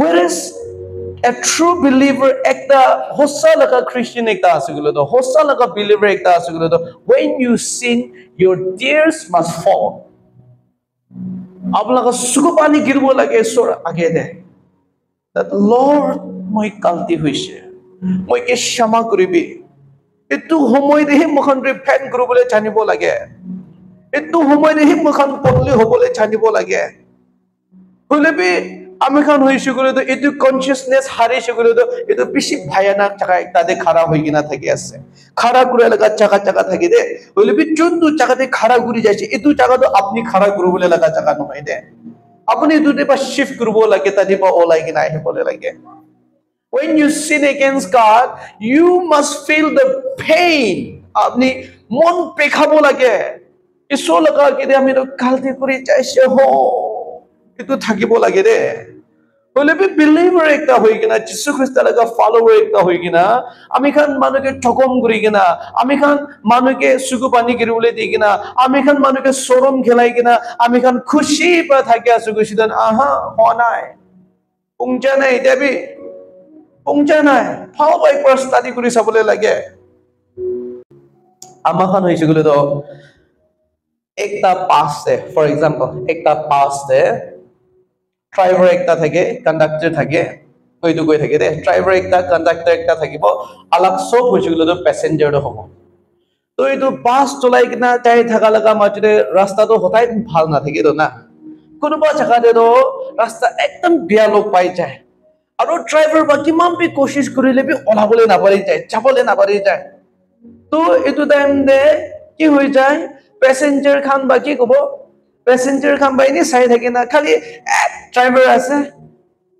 whereas a true believer ekta hossa laga Christian ekta asigulo to hossa laga believer ekta asigulo to when you sin your tears must fall ablaga sugupani girbo lage sor age de that Lord moi kalti hoise moi ke shama koribi etu homoy dehi mokhan repent koribole janibo lage etu homoy dehi mokhan bodli hobole janibo lage holebi আমি খান হইছে গলে তো এটু consciousness হারিছে গলে তো এটু বেশি ভয়ানক জায়গা একটাতে খাড়া হই কিনা থাকি আছে খাড়া করে লাগা জায়গা জায়গা থাকি দে হইলেবি চন্দু জায়গাতে খাড়া ঘুরি যাইছে এটু জায়গা তো আপনি খাড়া করব বলে লাগা জায়গা নয় দে আপনি দুতে পা শিফট করব লাগে তাতে পা ওলাই কিনা হে বলে লাগে when you sin against God you must feel the pain আপনি মন পেখাবো লাগে ইসো লাগা কি দে আমি তো গালতি করে যাইছে হো itu thakibo lage de hole bi believer ekta hoi kina jisu christ laga follower ekta hoi kina ami khan manuke thokom guri kina ami khan manuke sugu pani girule di kina ami khan manuke sorom khelai kina ami khan khushi pa thaki asu gusidan aha honai pungja nai debi pungja nai phao bai par study kuri sabole lage ama khan hoise gule to ekta pass de for example ekta pass de driver ekta thake conductor thake koidu koi thake de driver ekta conductor ekta thakibo alag sob hoisigulo to passenger do hobo to etu bus cholai kina tai thaka laga matire rasta to hotai bhal na thake do na kono ba jagah de do rasta ekdom bia log pai jay aro driver ba kiman bi koshish korile bi olabole na pari jay chabole na pari jay to etu time de ki hoi jay passenger khan ba ki kobo passenger khan ba ini sai thake na khali driver ase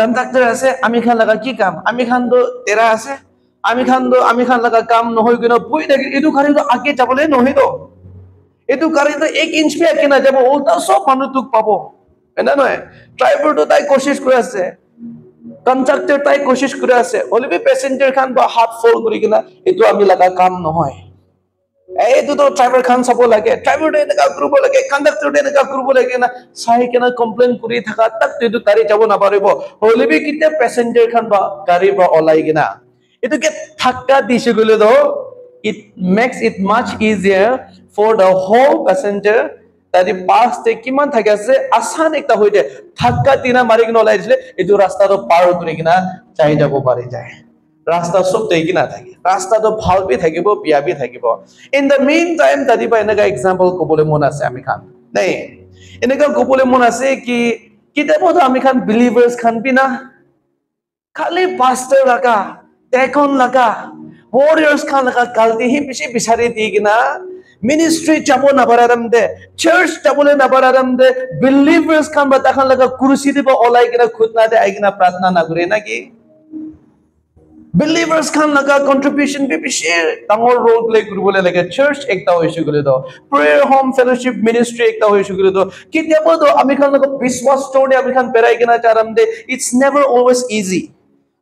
conductor ase ami khan laga ki kam ami khan do tera ase ami khan laga kam nohoi gina boi thake etu khari to age jabole nohi do etu khari to 1 inch pe age na jabo ulta sob manu tuk pabo ena noy driver to tai koshish kore ase conductor tai koshish kore ase holibi passenger khan ba hat fall kori gina etu ami laga kam nohoy এই তো driver খান সব লাগে driver এনেকা করব লাগে conductor এনেকা করব লাগে না সাই কেনা কমপ্লেইন কৰি থাকা তাক তো গাড়ী যাব না পারিব হলিবি কিতে প্যাসেঞ্জার খান বা গাড়ী বা অলাই গিনা এটো কে ধাক্কা দিছে গলে তো it makes it much easier for the whole passenger that the past te kiman থাকে আছে আসান একটা হইতে ধাক্কা দিনা মারি কিনা অলাই দিলে এটো রাস্তা তো পার কৰি কিনা যাই যাব পারি যায় rasta sob teki na thake rasta to bhal bi thakibo bia bi thakibo in the meantime tadi ba enaka example kobole mon ase ami khan nei enaka kobole mon ase ki kitabo to ami khan believers khan bi na khali pastor laga dekon laga warriors khan laga galti hi bishi bisari di gina ministry jabo na bararam de church jabole na bararam de believers khan ba takhan laga kursi de ba olai gina khutna de aigina pratna na kore na ki believers khan laga contribution be share tangor role play kuribole lage church ekta hoise gole do prayer home fellowship ministry ekta hoise gole do kitabo do ami khan laga biswas tone ami khan perai kena charam de it's never always easy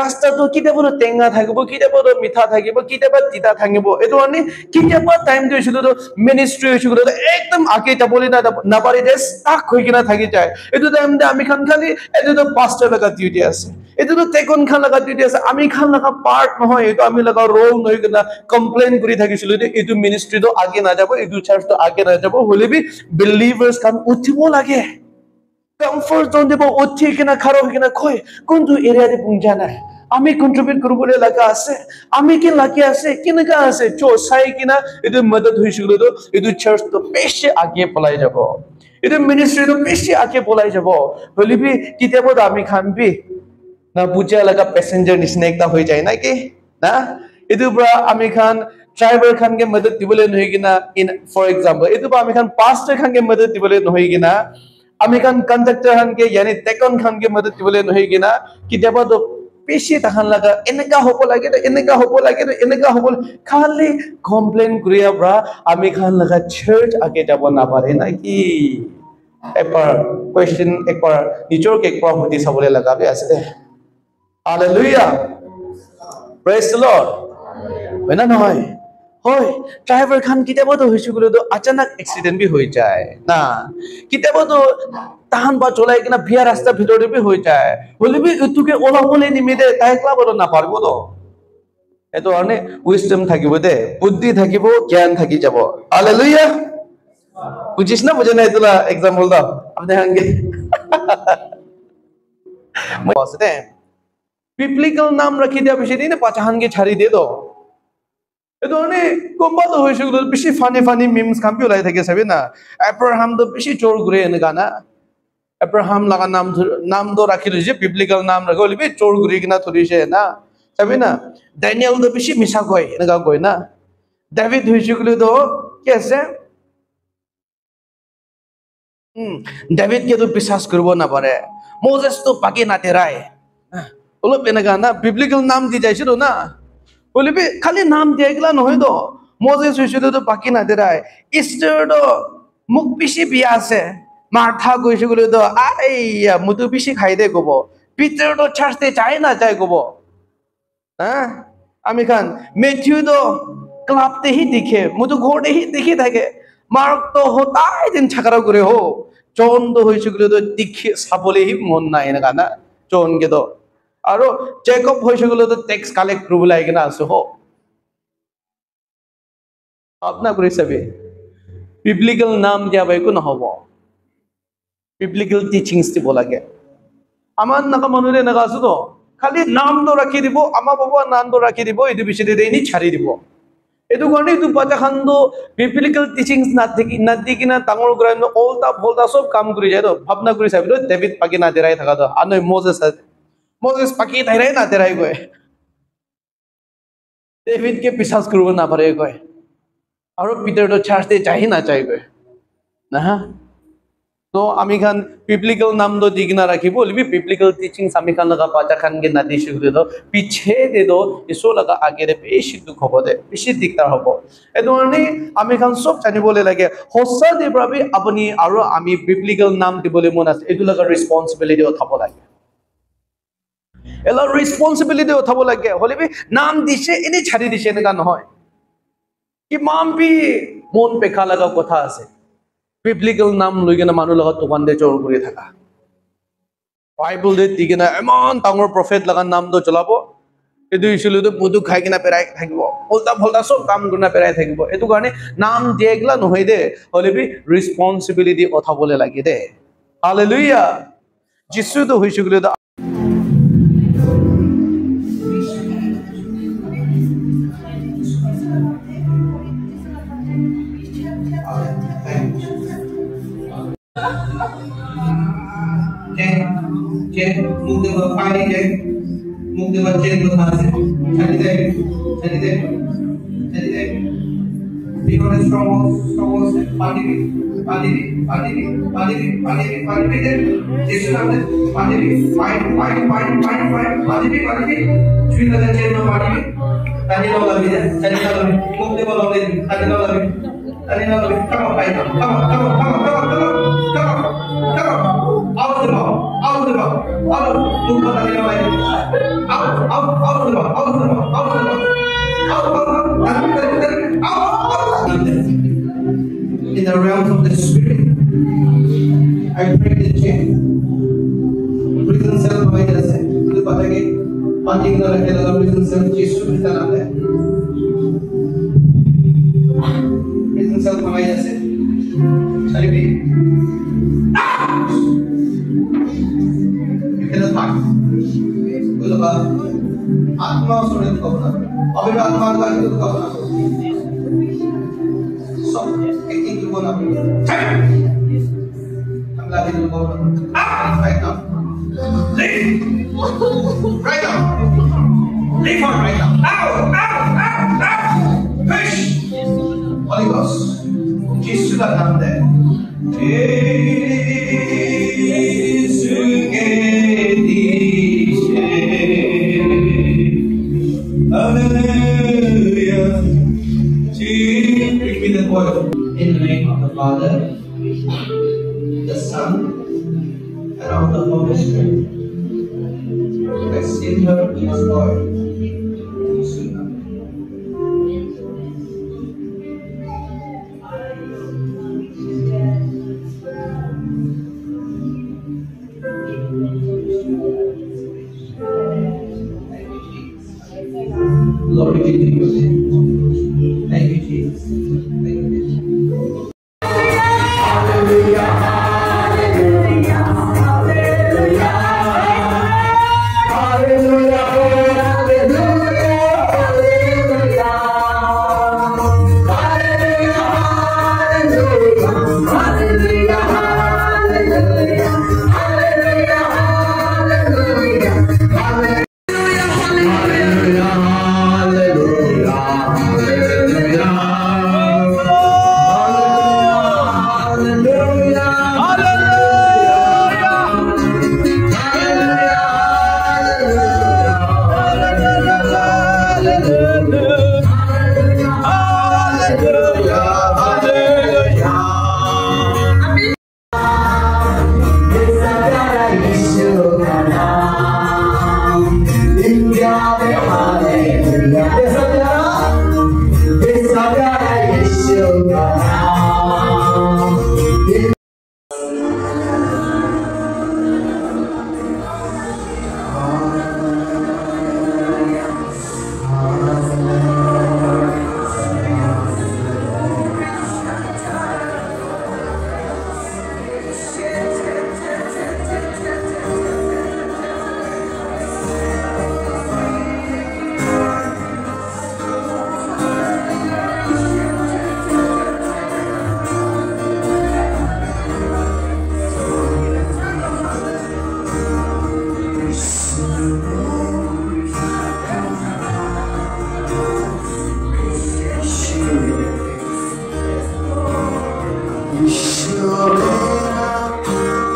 rasta to kitabo do tenga thakibo kitabo do mitha thakibo kitabo tita thakibo eto ani kitabo time de hoise do ministry hoise gole do ekdom age jabole na pari de stuck hoi kena thaki jay eto time de ami khan khali eto do pastor laga duty ase eto to tekon khan laga duty ase ami khan laga part nohoy eto ami laga role noi kena complain kuri thakisilu de eto ministry to age na jabo eto church to age na jabo holebi believers khan uthibo lage comfort zone debo uthi kena kharo kena khoi kuntu area de pungja na ami contribute koribole laga ase ami ki lagi ase kinaka ase jo sai kena eto madad hoisilu to eto church to beshi age polai jabo eto ministry to beshi age polai jabo holebi kitabo to ami khan bi na buja laga passenger nisne ekta hoi jay na ki na etu bra ami khan driver khan ke madad dibole nohi gina in for example etu ba ami khan pastor khan ke madad dibole nohi gina ami khan conductor khan ke yani tekon khan ke madad dibole nohi gina ki deba do peshi takhan laga eneka hobo lage to eneka hobo lage to eneka hobo khali complain kuriya bra ami khan laga church age jabo na pare na ki ekbar question ekbar nijor ke ekbar hoti sabole laga be ase de hallelujah praise the lord when I know হয় driver খান কিতাবো তো হইছে গুলো তো अचानक accident भी হই যায় না কিতাবো তো তাহান বা চলাই কিনা বিয়া রাস্তা ভিতরে भी হই যায় বলি বি তুকে ওলা বলে নিমিদে তাই ক্লাব না পারবো তো এতো অনেক উইজডম থাকিব দে বুদ্ধি থাকিব জ্ঞান থাকি যাব হালেলুয়া বুঝিস না বুঝে নাই তোলা एग्जांपल দাও আপনি হাঙ্গে বসতে বিপ্লিক্যাল নাম রাখি দিয়া বেশি দিন পাচাহানকে ছাড়ি দে দো এতো অনেক কম্বা তো হইছে গুলো বেশি ফানি ফানি মিমস কাম্পি লাই থাকে সবে না অ্যাব্রাহাম তো বেশি চোর ঘুরে এনে গানা অ্যাব্রাহাম লাগা নাম তো রাখি লইছে বিপ্লিক্যাল নাম রাখি লিবি চোর ঘুরে কিনা থরিছে না সবে না ড্যানিয়েল তো বেশি মিছা কয় এনে কয় না ডেভিড হইছে গুলো তো কি আছে ডেভিড কে তো বিশ্বাস করব না পারে মোজেস তো পাকে না তেরায় বলো এনে গানা বিপ্লিক্যাল নাম দি যাইছিল না বলিবি খালি নাম দিয়ে গেলা নহয় তো মোজেস হইছিল তো বাকি না দেরায় ইস্টার তো মুখ পিছি বিয়া আছে মার্থা কইছে গুলো তো আইয়া মুতু পিছি খাই দে কব পিটার তো ছাড়তে চায় না চাই কব হ্যাঁ আমি খান মেথিউ তো ক্লাবতে হি দিখে মুতু ঘোড়ে হি দেখি থাকে মার্ক তো হতাই দিন ছাকারা করে হো জন তো হইছে গুলো তো দেখি সাবলে হি মন নাই না গানা জন কে তো আৰু জেকব হইছে গুলো তো ট্যাক্স কালেক্ট করব লাগে না আছে হো আপনা করে সবে বিপ্লিক্যাল নাম দিয়া বাইকো না হবো বিপ্লিক্যাল টিচিংস দিব লাগে আমার নাকা মনুরে নাকা আছে তো খালি নাম তো রাখি দিব আমা বাবা নাম তো রাখি দিব এদু বিশে দেইনি ছাড়ি দিব এদু গনে তু বাটা খান্দ বিপ্লিক্যাল টিচিংস না দি কিনা তাঙর গ্রাইন অলতা বলতা সব কাম করে যায় তো ভাবনা করে সবে তো ডেভিড পাকি না দেরাই থাকা তো আনই মোজেস পাকি তাইরাই না তেরাই কয় ডেভিড কে বিশ্বাস করব না পারে কয় আর পিটার তো ছাড়তে চাই না চাই কয় না তো আমি খান বিপ্লিক্যাল নাম তো দিগনা রাখিব লিবি বিপ্লিক্যাল টিচিংস আমি খান লাগা পাচা খান কে না দিছে গুলো তো পিছে দে দো ইসো লাগা আগে রে বেশি দুঃখ হবে বেশি দিকদার হবে এদোনি আমি খান সব জানিবলে লাগে হসা দে ভাবি আপনি আর আমি বিপ্লিক্যাল নাম দিবলে মন আছে এদু লাগা রেসপন্সিবিলিটি উঠাব লাগে এলা রেসপন্সিবিলিটি উঠাব লাগে হলিবি নাম দিছে এনে ছাড়ি দিছে এনেকা নহয় কি মামপি মন পেখা লাগা কথা আছে বিপ্লিক্যাল নাম লৈ কিনা মানুহ লগত দোকান দে চোৰ কৰি থাকা বাইবেল দে দি কিনা এমন ডাঙৰ প্ৰফেট লগা নাম তো চলাব এদু ইছুলো তো বুদু খাই কিনা পেৰাই থাকিব উল্টা ফল্টা সব কাম গুনা পেৰাই থাকিব এটো কাৰণে নাম দিয়ে গলা নহয় দে হলিবি ৰেসপন্সিবিলিটি উঠাবলে লাগে দে হালেলুয়া যিশু তো হইছে গুলো মুক্তি পাইনি যে মুক্তি বাচ্চা কথা আছে ছাড়ি দে বিকনে স্ট্রং পানি দে যেসু নামে পানি ফাইট ছুই না যে না পানি তানি না লাগবে ছাড়ি না লাগবে মুক্তি বলা হবে তানি না লাগবে come on fight come on out of the mouth move on the line out of the mouth in the realms of the spirit I break the chain prison cell by the set to patake punching the prison cell Jesus bita naam hai prison cell by the set sorry be आत्मा सुने तो कब अभी आत्मा का तो कब सब एक तो बोला हम लाते तो कब right now leave on right now push Holy Ghost Jesus का नाम दे Hallelujah. Repeat the word. In the name of the Father, the Son, and of the Holy Spirit. Let's enter His word.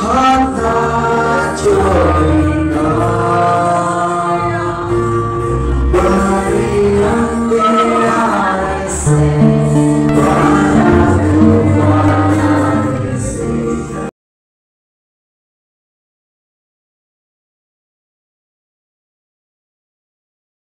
Hana